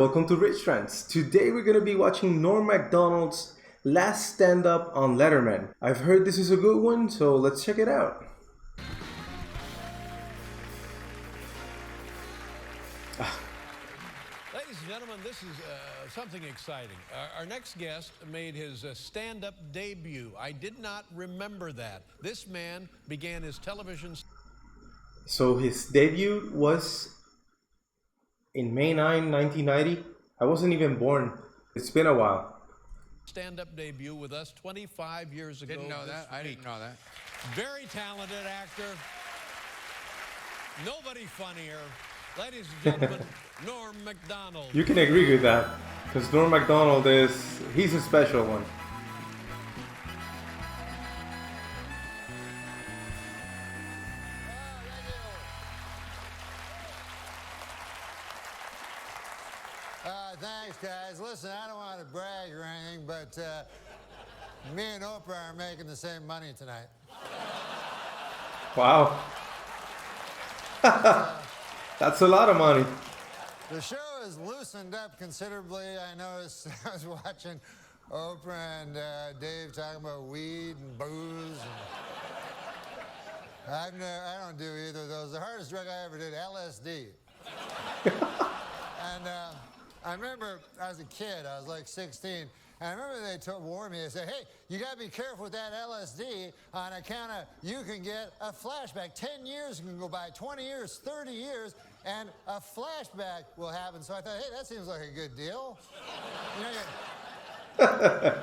welcome to Rants. Today we're going to be watching Norm Macdonald's last stand-up on Letterman. I've heard this is a good one, so let's check it out. Ladies and gentlemen, this is something exciting. Our next guest made his stand-up debut. I did not remember that. This man began his television... So his debut was in May 9, 1990. I wasn't even born. It's been a while. Stand-up debut with us 25 years ago. Didn't know that. I didn't know that. Very talented actor. Nobody funnier. Ladies and gentlemen, Norm Macdonald. You can agree with that, because Norm Macdonald he's a special one. Thanks, guys. Listen, I don't want to brag or anything, but me and Oprah are making the same money tonight. Wow. That's a lot of money. The show has loosened up considerably. I noticed I was watching Oprah and Dave talking about weed and booze. And I don't do either of those. The hardest drug I ever did, LSD. And I remember I was a kid, I was like 16, and I remember they warned me, they said, hey, you gotta be careful with that LSD on account of you can get a flashback. 10 years can go by, 20 years, 30 years, and a flashback will happen. So I thought, hey, that seems like a good deal. You know,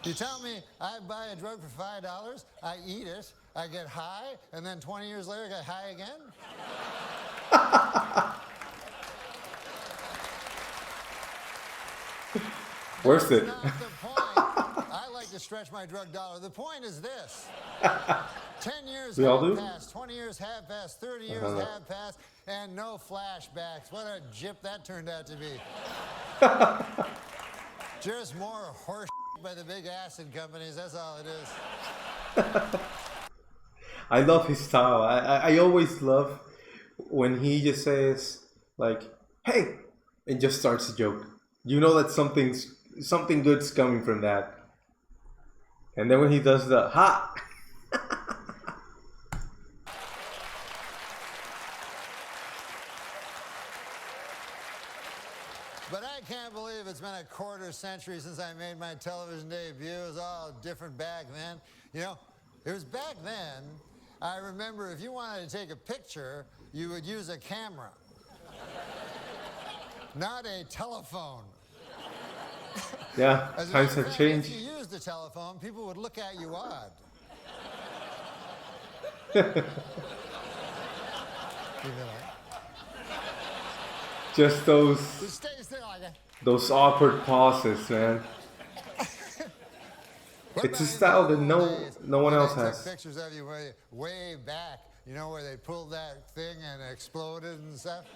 you tell me I buy a drug for $5, I eat it, I get high, and then 20 years later I get high again? Worth it. That's not the point. I like to stretch my drug dollar. The point is this. 10 years have passed, 20 years have passed, 30 years have passed, and no flashbacks. What a jip that turned out to be. Just more horse by the big acid companies, that's all it is. I love his style. I always love when he just says, like, hey, and just starts a joke. You know that something good's coming from that. And then when he does the ha! But I can't believe it's been a quarter century since I made my television debut. It was all different back then. You know, it was back then, I remember if you wanted to take a picture, you would use a camera. Not a telephone. Yeah, times have changed. If you used a telephone, people would look at you odd. Just those awkward pauses, man. It's a style that no one else has. Pictures of you way back, you know, where they pulled that thing and exploded and stuff.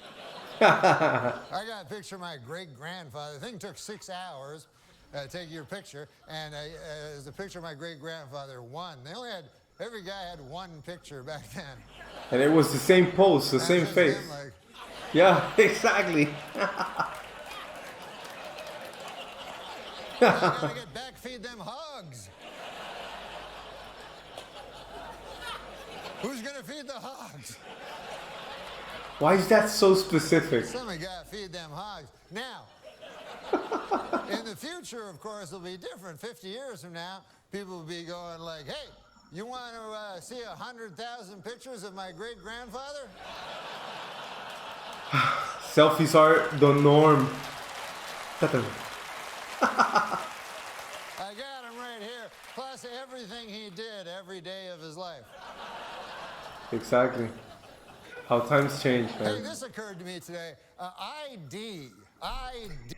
I got a picture of my great-grandfather. The thing took 6 hours to take your picture, and there's a picture of my great-grandfather, one. Every guy had one picture back then. And it was the same pose, the same face. Him, like, yeah, exactly. I gotta get back, feed them hogs. Who's gonna feed the hogs? Why is that so specific? Somebody gotta feed them hogs. Now, in the future, of course, it'll be different. 50 years from now, people will be going like, hey, you want to see 100,000 pictures of my great-grandfather? Selfies are the norm. I got him right here, plus everything he did every day of his life. Exactly. How times change, man. Hey, this occurred to me today. ID.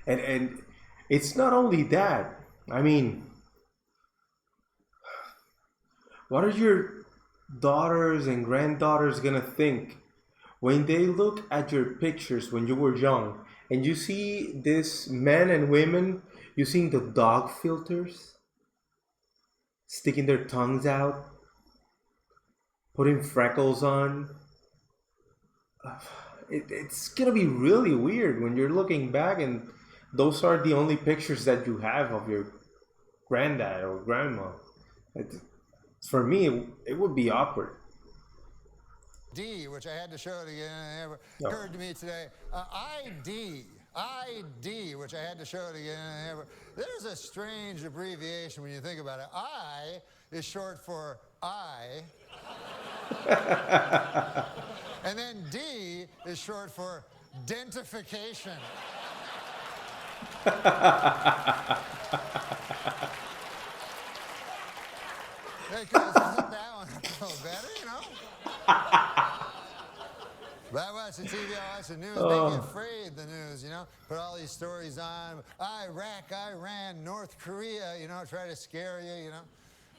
And it's not only that. I mean, what are your daughters and granddaughters gonna think when they look at your pictures when you were young and you see this men and women using the dog filters, sticking their tongues out, putting freckles on? it's gonna be really weird when you're looking back and those are the only pictures that you have of your granddad or grandma. It, for me, it would be awkward. D, which I had to show it again, it No. occurred to me today. ID, which I had to show it again. There's a strange abbreviation when you think about it. I is short for I. And then D is short for dentification. Because that one a little better, you know? But I watch the TV, I watch the news, make you afraid, the news, you know? Put all these stories on, Iraq, Iran, North Korea, you know, try to scare you, you know?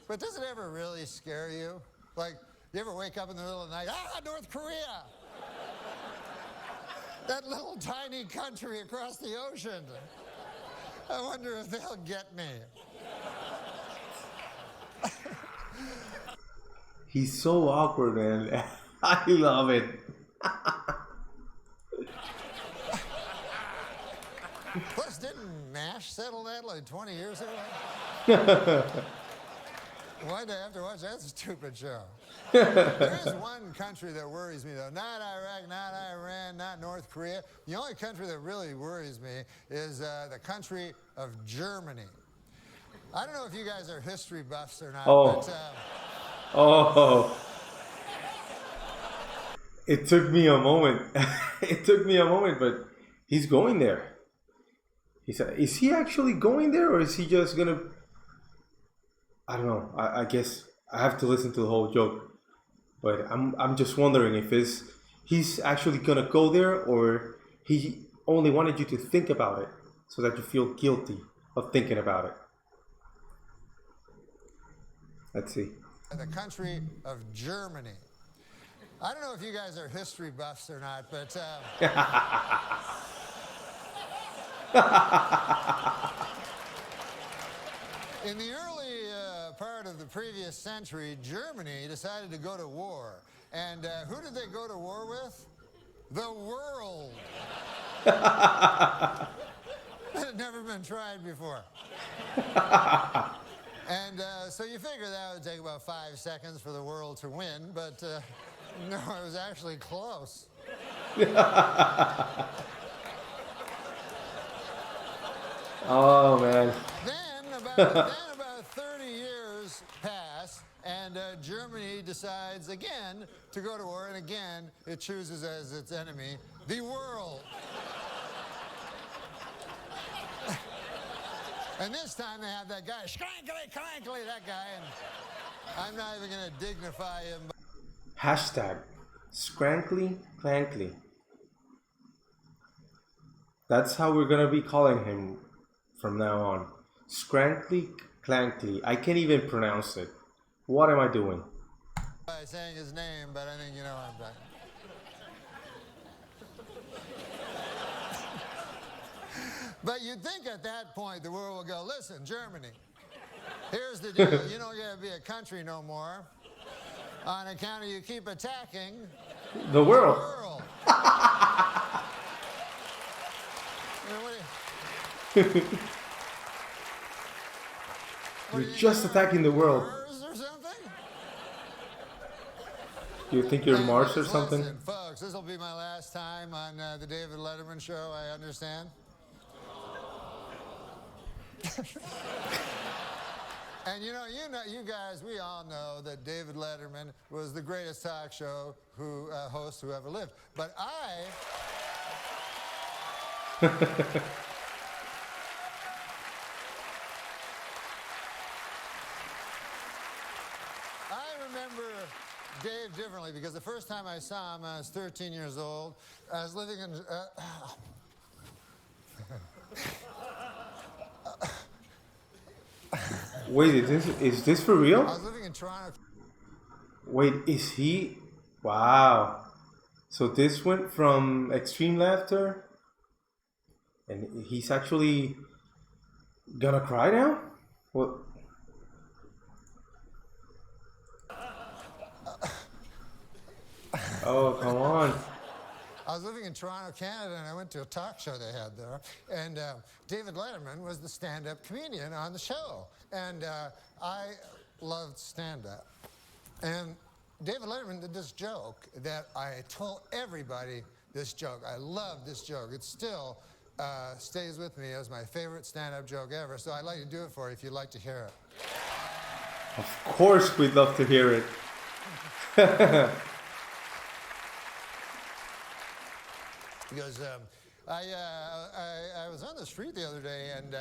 But does it ever really scare you? Like, you ever wake up in the middle of the night, North Korea! That little tiny country across the ocean. I wonder if they'll get me. He's so awkward, man. I love it. Plus, didn't MASH settle that like 20 years ago? Why'd I have to watch that stupid show? There is one country that worries me, though. Not Iraq, not Iran, not North Korea. The only country that really worries me is the country of Germany. I don't know if you guys are history buffs or not, but... Oh. It took me a moment. It took me a moment, but he's going there. He said, is he actually going there or is he just gonna... I don't know. I guess I have to listen to the whole joke. But I'm just wondering if he's actually gonna go there or he only wanted you to think about it so that you feel guilty of thinking about it. Let's see. The country of Germany. I don't know if you guys are history buffs or not, but... in the early part of the previous century, Germany decided to go to war. And who did they go to war with? The world. That had never been tried before. And so you figure that would take about 5 seconds for the world to win, but no, it was actually close. Oh, man. Then about 30 years pass, and Germany decides again to go to war, and again it chooses as its enemy the world. And this time they have that guy, Schrankly, Crankly, that guy, and I'm not even going to dignify him. Hashtag Scrankly Clankly. That's how we're going to be calling him from now on. Scrankly Clankly. I can't even pronounce it. What am I doing? By saying his name, but I think you know what I'm talking. But you'd think at that point the world will go, listen, Germany, here's the deal. You don't get to be a country no more on account of you keep attacking the world. You're just attacking the world. Mars or something? You think you're Mars or something? Listen, folks, this will be my last time on the David Letterman show, I understand. And you guys, we all know that David Letterman was the greatest talk show host who ever lived. But I remember Dave differently because the first time I saw him, I was 13 years old. I was living in... Wait, is this for real? I was living in Toronto. Wait, is he? Wow. So this went from extreme laughter, and he's actually gonna cry now? What? Oh, come on. I was living in Toronto, Canada, and I went to a talk show they had there. And David Letterman was the stand-up comedian on the show. And I loved stand-up. And David Letterman did this joke that I told everybody this joke. I love this joke. It still stays with me as my favorite stand-up joke ever. So I'd like to do it for you if you'd like to hear it. Of course, we'd love to hear it. Because I was on the street the other day and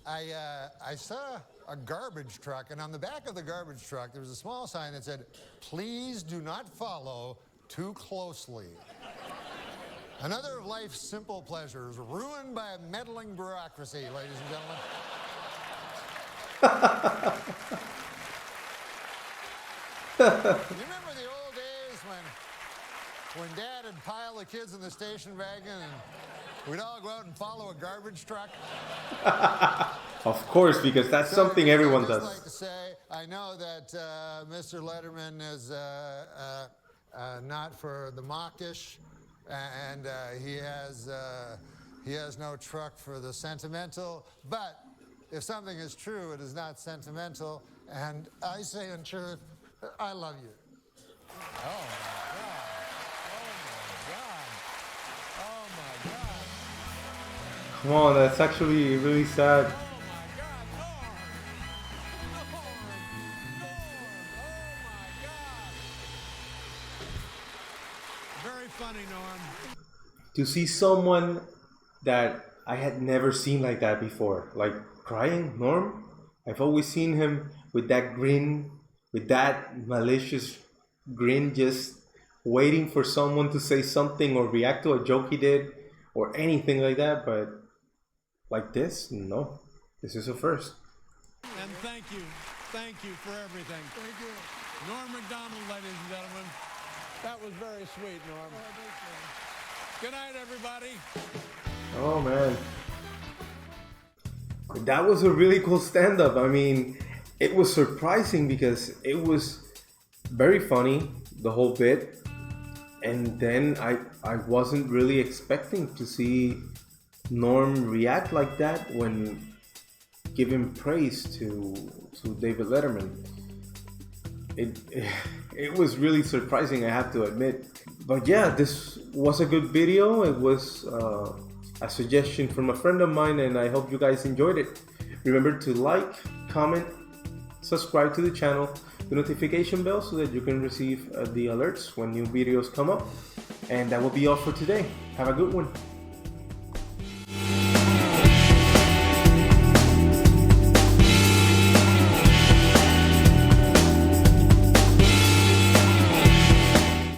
I saw a garbage truck, and on the back of the garbage truck there was a small sign that said, "Please do not follow too closely." Another of life's simple pleasures ruined by a meddling bureaucracy, ladies and gentlemen. You remember the old days when Dad would pile the kids in the station wagon and we'd all go out and follow a garbage truck? Of course, because that's something everyone I'd does. just like to say, I know that Mr. Letterman is not for the mawkish, and he has no truck for the sentimental. But if something is true, it is not sentimental. And I say in truth, I love you. Oh my God! Oh my God! Oh my God! Come on, that's actually really sad. Very funny, Norm. To see someone that I had never seen like that before, like crying, Norm. I've always seen him with that grin, with that malicious grin, just waiting for someone to say something or react to a joke he did or anything like that. But like this, no. This is a first. And thank you for everything. Thank you. Norm Macdonald, ladies and gentlemen. That was very sweet, Norm. Good night, everybody. Oh man, that was a really cool stand-up. I mean, it was surprising because it was very funny, the whole bit, and then I wasn't really expecting to see Norm react like that when giving praise to David Letterman. It was really surprising, I have to admit. But yeah, this was a good video. It was a suggestion from a friend of mine, and I hope you guys enjoyed it. Remember to like, comment, subscribe to the channel, the notification bell so that you can receive the alerts when new videos come up. And that will be all for today. Have a good one.